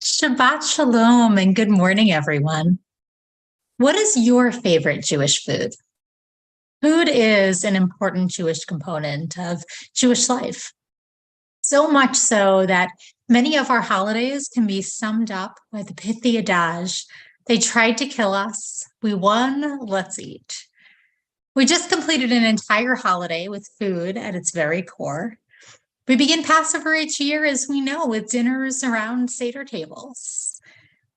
Shabbat Shalom and good morning, everyone. What is your favorite Jewish food? Food is an important Jewish component of Jewish life, so much so that many of our holidays can be summed up by the pithy adage, they tried to kill us, we won, let's eat. We just completed an entire holiday with food at its very core. We begin Passover each year, as we know, with dinners around Seder tables.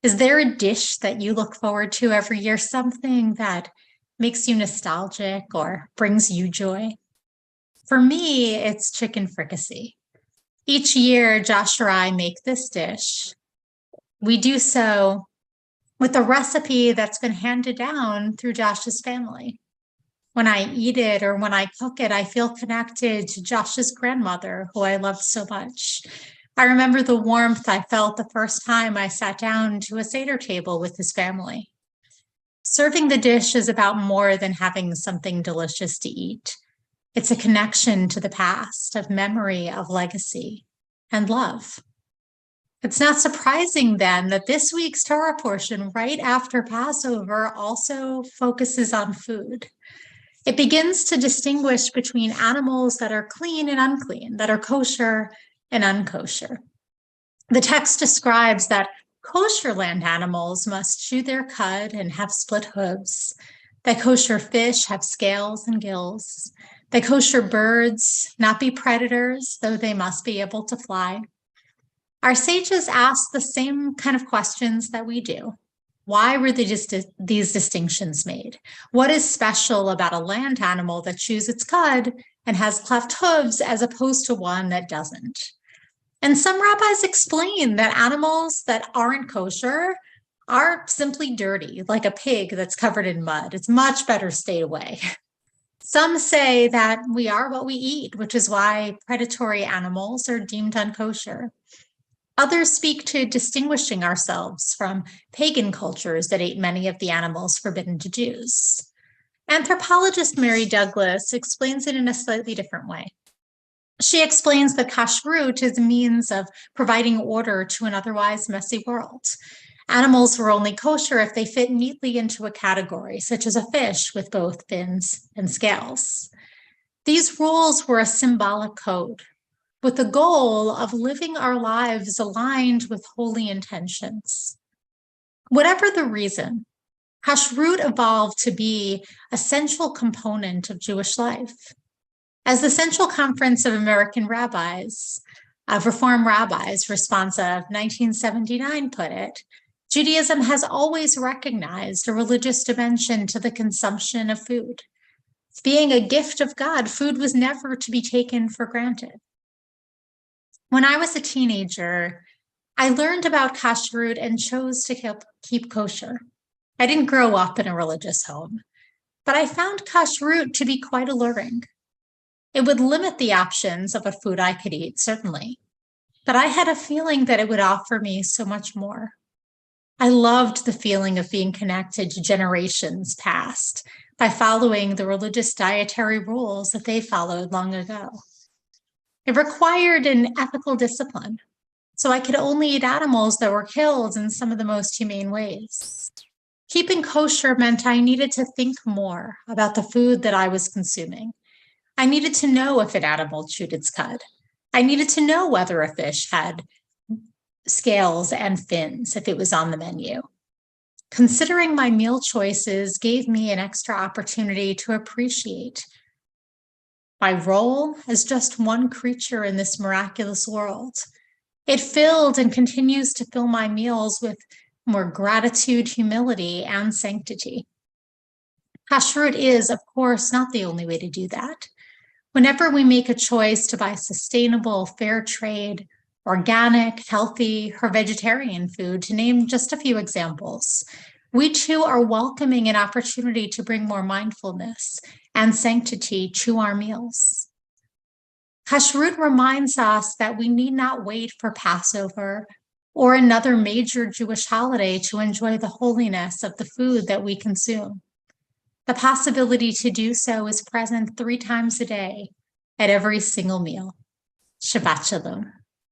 Is there a dish that you look forward to every year, something that makes you nostalgic or brings you joy? For me, it's chicken fricassee. Each year, Josh or I make this dish. We do so with a recipe that's been handed down through Josh's family. When I eat it or when I cook it, I feel connected to Josh's grandmother, who I loved so much. I remember the warmth I felt the first time I sat down to a Seder table with his family. Serving the dish is about more than having something delicious to eat. It's a connection to the past, of memory, of legacy, and love. It's not surprising then that this week's Torah portion, right after Passover, also focuses on food. It begins to distinguish between animals that are clean and unclean, that are kosher and unkosher. The text describes that kosher land animals must chew their cud and have split hooves, that kosher fish have scales and gills, that kosher birds not be predators, though they must be able to fly. Our sages ask the same kind of questions that we do. Why were these distinctions made? What is special about a land animal that chews its cud and has cleft hooves as opposed to one that doesn't? And some rabbis explain that animals that aren't kosher are simply dirty, like a pig that's covered in mud. It's much better stay away. Some say that we are what we eat, which is why predatory animals are deemed unkosher. Others speak to distinguishing ourselves from pagan cultures that ate many of the animals forbidden to Jews. Anthropologist Mary Douglas explains it in a slightly different way. She explains that kashrut is a means of providing order to an otherwise messy world. Animals were only kosher if they fit neatly into a category, such as a fish with both fins and scales. These rules were a symbolic code, with the goal of living our lives aligned with holy intentions. Whatever the reason, kashrut evolved to be a central component of Jewish life. As the Central Conference of American Rabbis, of Reform Rabbis, response of 1979 put it, Judaism has always recognized a religious dimension to the consumption of food. Being a gift of God, food was never to be taken for granted. When I was a teenager, I learned about kashrut and chose to keep kosher. I didn't grow up in a religious home, but I found kashrut to be quite alluring. It would limit the options of a food I could eat, certainly, but I had a feeling that it would offer me so much more. I loved the feeling of being connected to generations past by following the religious dietary rules that they followed long ago. It required an ethical discipline, so I could only eat animals that were killed in some of the most humane ways. Keeping kosher meant I needed to think more about the food that I was consuming. I needed to know if an animal chewed its cud. I needed to know whether a fish had scales and fins if it was on the menu. Considering my meal choices gave me an extra opportunity to appreciate my role as just one creature in this miraculous world. It filled and continues to fill my meals with more gratitude, humility, and sanctity. Kashrut is, of course, not the only way to do that. Whenever we make a choice to buy sustainable, fair trade, organic, healthy, or vegetarian food, to name just a few examples, we too are welcoming an opportunity to bring more mindfulness and sanctity to our meals. Kashrut reminds us that we need not wait for Passover or another major Jewish holiday to enjoy the holiness of the food that we consume. The possibility to do so is present 3 times a day at every single meal. Shabbat Shalom.